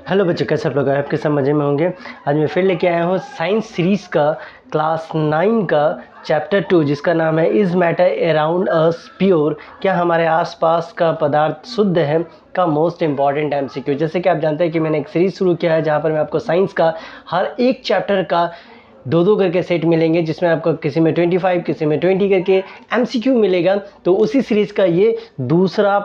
Hello बच्चों, कैसे आप लोग आपके सब मज़े में होंगे। आज मैं फिर लेके आया हूँ साइंस सीरीज़ का क्लास 9 का चैप्टर 2 जिसका नाम है is matter around us pure, क्या हमारे आसपास का पदार्थ शुद्ध है, का मोस्ट इंपॉर्टेंट MCQ। जैसे कि आप जानते हैं कि मैंने एक सीरीज़ शुरू किया है जहाँ पर मैं आपको साइंस का हर एक चैप्टर का दो करके सेट मिलेंगे, जिसमें आपको किसी में 25 किसी में 20 करके MCQ मिलेगा। तो उसी सीरीज़ का ये दूसरा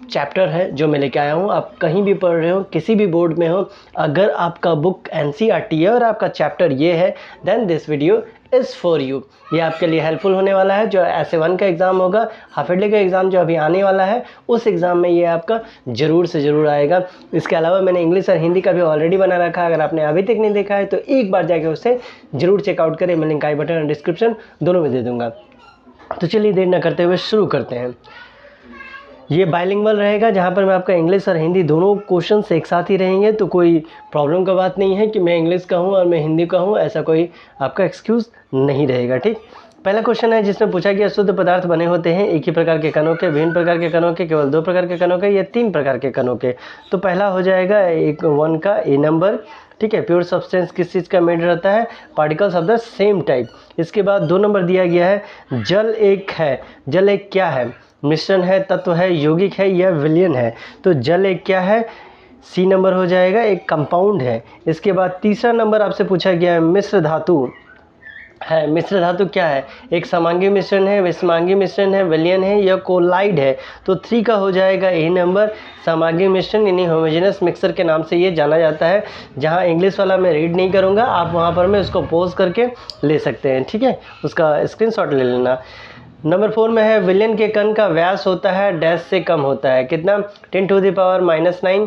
चैप्टर है जो मैं लेके आया हूँ। आप कहीं भी पढ़ रहे हो, किसी भी बोर्ड में हो, अगर आपका बुक NCERT है और आपका चैप्टर ये है, then this video is for you. ये आपके लिए हेल्पफुल होने वाला है। जो SA1 का एग्ज़ाम होगा, हाफ ईयरली का एग्ज़ाम जो अभी आने वाला है, उस एग्ज़ाम में ये आपका ज़रूर से ज़रूर आएगा। इसके अलावा मैंने इंग्लिश और हिंदी का भी ऑलरेडी बना रखा है। अगर आपने अभी तक नहीं देखा है तो एक बार जाके उसे ज़रूर चेकआउट करें। मैं लिंक आई बटन और डिस्क्रिप्शन दोनों में दे दूँगा। तो चलिए देर न करते हुए शुरू करते हैं। ये बाइलिंगुअल रहेगा, जहाँ पर मैं आपका इंग्लिश और हिंदी दोनों क्वेश्चंस एक साथ ही रहेंगे। तो कोई प्रॉब्लम का बात नहीं है कि मैं इंग्लिश का हूँ और मैं हिंदी का हूँ, ऐसा कोई आपका एक्सक्यूज़ नहीं रहेगा। ठीक, पहला क्वेश्चन है जिसमें पूछा गया शुद्ध पदार्थ बने होते हैं एक ही प्रकार के कणों के, विभिन्न प्रकार के कणों के, केवल 2 प्रकार के कणों के या 3 प्रकार के कणों के। तो पहला हो जाएगा 1 का A नंबर। ठीक है, प्योर सब्सटेंस किस चीज़ का मेड रहता है? Particles of the same type. इसके बाद 2 नंबर दिया गया है जल एक है। जल एक क्या है? मिश्रण है, तत्व है, यौगिक है या विलयन है? तो जल एक क्या है? C नंबर हो जाएगा, एक कंपाउंड है। इसके बाद तीसरा नंबर आपसे पूछा गया है मिश्र धातु है। मिश्र धातु क्या है? एक समांगी मिश्रण है, विषमांगी मिश्रण है, विलयन है या कोलाइड है? तो 3 का हो जाएगा A नंबर, समांगी मिश्रण यानी होमोजेनस मिक्सर के नाम से ये जाना जाता है। जहाँ इंग्लिश वाला मैं रीड नहीं करूँगा, आप वहाँ पर मैं उसको पॉज करके ले सकते हैं। ठीक है, उसका स्क्रीनशॉट ले लेना। नंबर 4 में है विलयन के कण का व्यास होता है डैश से कम होता है। कितना? 10 to the power -9,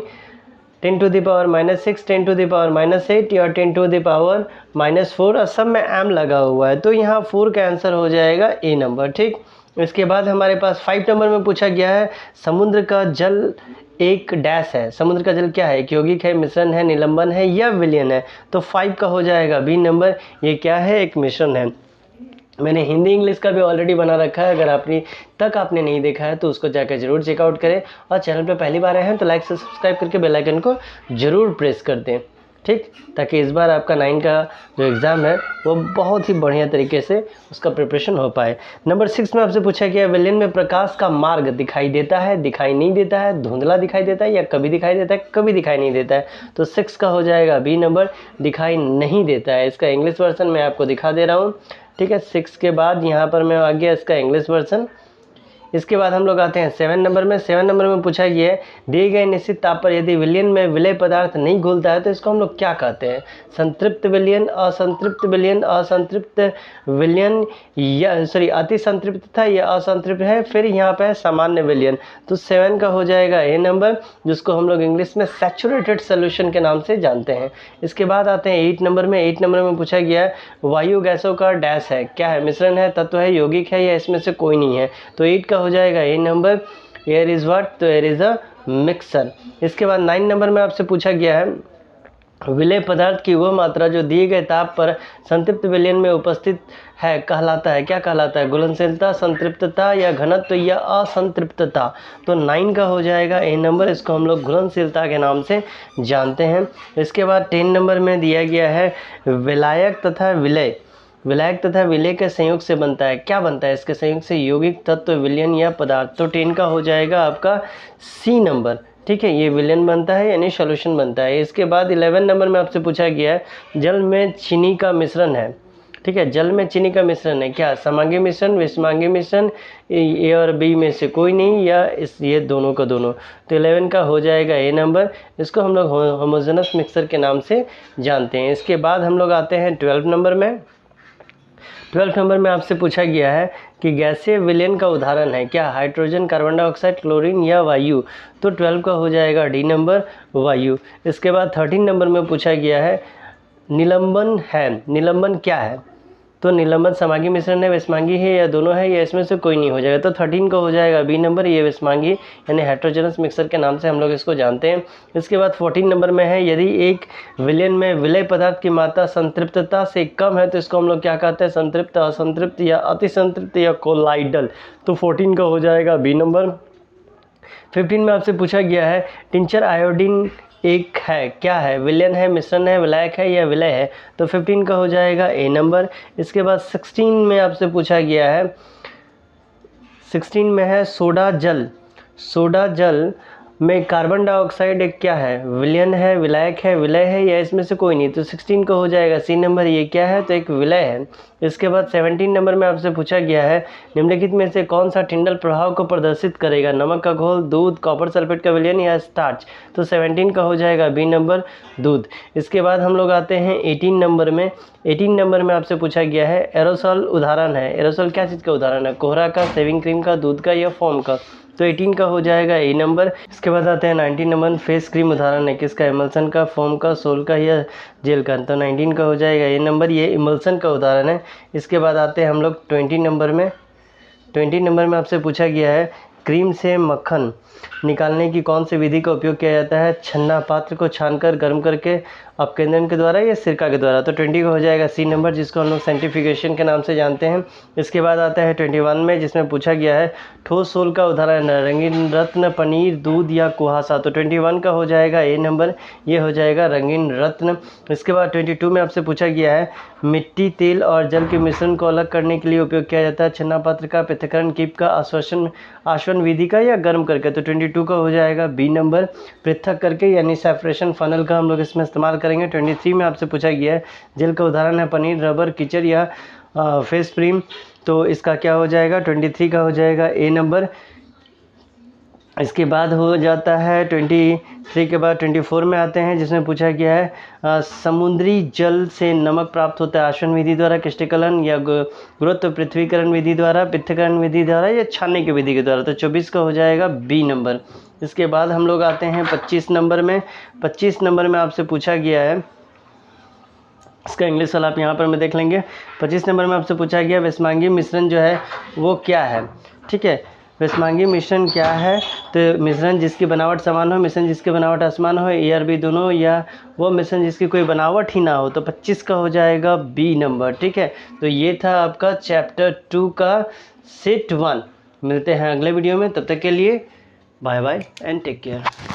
10 to the power -6, 10 to the power -8 या 10 टू द पावर -4, और सब में m लगा हुआ है। तो यहाँ 4 का आंसर हो जाएगा A नंबर। ठीक, इसके बाद हमारे पास 5 नंबर में पूछा गया है समुद्र का जल एक डैश है। समुद्र का जल क्या है? एक यौगिक है, मिश्रण है, निलंबन है या विलयन है? तो 5 का हो जाएगा B नंबर। ये क्या है? एक मिश्रण है। मैंने हिंदी इंग्लिश का भी ऑलरेडी बना रखा है, अगर आपने नहीं देखा है तो उसको जाकर ज़रूर चेकआउट करें। और चैनल पे पहली बार आए हैं तो लाइक से सब्सक्राइब करके बेल आइकन को ज़रूर प्रेस कर दें। ठीक, ताकि इस बार आपका 9 का जो एग्ज़ाम है वो बहुत ही बढ़िया तरीके से उसका प्रिपरेशन हो पाए। नंबर 6 में आपसे पूछा गया विलयन में प्रकाश का मार्ग दिखाई देता है, दिखाई नहीं देता है, धुंधला दिखाई देता है या कभी दिखाई देता है, कभी दिखाई नहीं देता है? तो 6 का हो जाएगा B नंबर, दिखाई नहीं देता है। इसका इंग्लिश वर्जन मैं आपको दिखा दे रहा हूँ। ठीक है, 6 के बाद यहाँ पर मैं आ गया इसका इंग्लिश वर्जन। इसके बाद हम लोग आते हैं 7 नंबर में। 7 नंबर में पूछा गया है दिए गए निश्चित ताप पर यदि विलयन में विलय पदार्थ नहीं घुलता है तो इसको हम लोग क्या कहते हैं? संतृप्त विलयन, असंतृप्त विलयन, असंतृप्त विलयन या अति संतृप्त था या असंतृप्त है, फिर यहाँ पे है सामान्य विलयन। तो 7 का हो जाएगा A नंबर, जिसको हम लोग इंग्लिश में सैचुरेटेड सोल्यूशन के नाम से जानते हैं। इसके बाद आते हैं 8 नंबर में। 8 नंबर में पूछा गया है वायु गैसों का डैश है। क्या है? मिश्रण है, तत्व है, यौगिक है या इसमें से कोई नहीं है? तो 8 का हो जाएगा A number. Air is what? तो एयर इज़ अ मिक्सर। इसके बाद 9 नंबर में आपसे पूछा गया है विलय पदार्थ की वह मात्रा जो दिए गए ताप पर संतृप्त विलयन में उपस्थित है कहलाता है। क्या कहलाता है? घुलनशीलता, संतृप्तता या घनत्व या असंतृप्तता? तो 9 का हो जाएगा A नंबर, इसको हम लोग घुलनशीलता के नाम से जानते हैं। इसके बाद 10 नंबर में दिया गया है विलायक तथा विलय। विलायक तथा विलय के संयोग से बनता है। क्या बनता है इसके संयोग से? यौगिक, तत्व, विलयन या पदार्थ। तो 10 का हो जाएगा आपका C नंबर। ठीक है, ये विलयन बनता है यानी सॉल्यूशन बनता है। इसके बाद 11 नंबर में आपसे पूछा गया है जल में चीनी का मिश्रण है। ठीक है, जल में चीनी का मिश्रण है। क्या? समांगी मिश्रण, विषमांगी मिश्रण, A और B में से कोई नहीं या ये दोनों का दोनों? तो 11 का हो जाएगा A नंबर, इसको हम लोग होमोजेनस मिक्सर के नाम से जानते हैं। इसके बाद हम लोग आते हैं 12 नंबर में। 12 नंबर में आपसे पूछा गया है कि गैसीय विलयन का उदाहरण है। क्या? हाइड्रोजन, कार्बन डाइऑक्साइड, क्लोरीन या वायु? तो 12 का हो जाएगा D नंबर, वायु। इसके बाद 13 नंबर में पूछा गया है निलंबन है। निलंबन क्या है? तो निलंबन समांगी मिश्रण है, विषमांगी है या दोनों है या इसमें से कोई नहीं? हो जाएगा। तो 13 का हो जाएगा B नंबर, ये विषमांगी यानी हेट्रोजेनस मिक्सर के नाम से हम लोग इसको जानते हैं। इसके बाद 14 नंबर में है यदि एक विलयन में विलय पदार्थ की मात्रा संतृप्तता से कम है तो इसको हम लोग क्या कहते हैं? संतृप्त, असंतृप्त या अति संतृप्त या कोलाइडल। तो 14 का हो जाएगा B नंबर। 15 में आपसे पूछा गया है टिंचर आयोडीन एक है, क्या है, विलयन है, मिश्रण है, विलायक है या विलय है, तो 15 का हो जाएगा ए नंबर। इसके बाद 16 में आपसे पूछा गया है, 16 में है सोडा जल। सोडा जल में कार्बन डाइऑक्साइड एक क्या है, विलयन है, विलायक है, विलय है या इसमें से कोई नहीं, तो 16 का हो जाएगा सी नंबर। ये क्या है, तो एक विलय है। इसके बाद 17 नंबर में आपसे पूछा गया है, निम्नलिखित में से कौन सा टिंडल प्रभाव को प्रदर्शित करेगा, नमक का घोल, दूध, कॉपर सल्फेट का विलयन या स्टार्च, तो 17 का हो जाएगा बी नंबर, दूध। इसके बाद हम लोग आते हैं 18 नंबर में। 18 नंबर में आपसे पूछा गया है, एरोसॉल उदाहरण है। एरोसॉल क्या चीज़ का उदाहरण है, कोहरा का, शेविंग क्रीम का, दूध का या फोम का, तो 18 का हो जाएगा ए नंबर। इसके बाद आते हैं 19 नंबर, फेस क्रीम उदाहरण है किसका, इमल्सन का, फोम का, सोल का या जेल का, तो 19 का हो जाएगा ए नंबर, ये इमल्सन का उदाहरण है। इसके बाद आते हैं हम लोग 20 नंबर में। 20 नंबर में आपसे पूछा गया है, क्रीम से मक्खन निकालने की कौन सी विधि का उपयोग किया जाता है, छन्ना, पात्र को छानकर गर्म करके, अपकेंद्रण के द्वारा या सिरका के द्वारा, तो 20 का हो जाएगा सी नंबर, जिसको हम लोग सेंट्रीफ्यूगेशन के नाम से जानते हैं। इसके बाद आता है 21 में, जिसमें पूछा गया है, ठोस सोल का उदाहरण है रंगीन रत्न, पनीर, दूध या कुहासा, तो 21 का हो जाएगा ए नंबर, ये हो जाएगा रंगीन रत्न। इसके बाद 22 में आपसे पूछा गया है, मिट्टी, तेल और जल के मिश्रण को अलग करने के लिए उपयोग किया जाता है, छन्ना पात्र का, पृथक्करण कीप का, आश्वन विधि का या गर्म करके, तो 22 का हो जाएगा बी नंबर, पृथक करके यानी सेपरेशन फनल का हम लोग इसमें इस्तेमाल करेंगे। 23 में आपसे पूछा गया है, जेल का उदाहरण है पनीर, रबर, कीचड़ या फेस क्रीम, तो इसका क्या हो जाएगा, 23 का हो जाएगा ए नंबर। इसके बाद हो जाता है 23 के बाद 24 में आते हैं, जिसमें पूछा गया है, समुद्री जल से नमक प्राप्त होता है आश्वन विधि द्वारा, क्रिस्टलीकरण या गुरुत्व पृथ्वीकरण विधि द्वारा, पृथक्करण विधि द्वारा या छानने की विधि के द्वारा, तो 24 का हो जाएगा बी नंबर। इसके बाद हम लोग आते हैं 25 नंबर में। 25 नंबर में आपसे पूछा गया है, इसका इंग्लिश वाला आप यहाँ पर में देख लेंगे। 25 नंबर में आपसे पूछा गया, विषमांगी मिश्रण जो है वो क्या है, ठीक है, विषमांगी मिश्रण क्या है, तो मिश्रण जिसकी बनावट समान हो, मिश्रण जिसकी बनावट असमान हो, ए और बी दोनों, या वो मिश्रण जिसकी कोई बनावट ही ना हो, तो 25 का हो जाएगा बी नंबर, ठीक है। तो ये था आपका चैप्टर 2 का सेट 1। मिलते हैं अगले वीडियो में, तब तक के लिए bye bye and take care.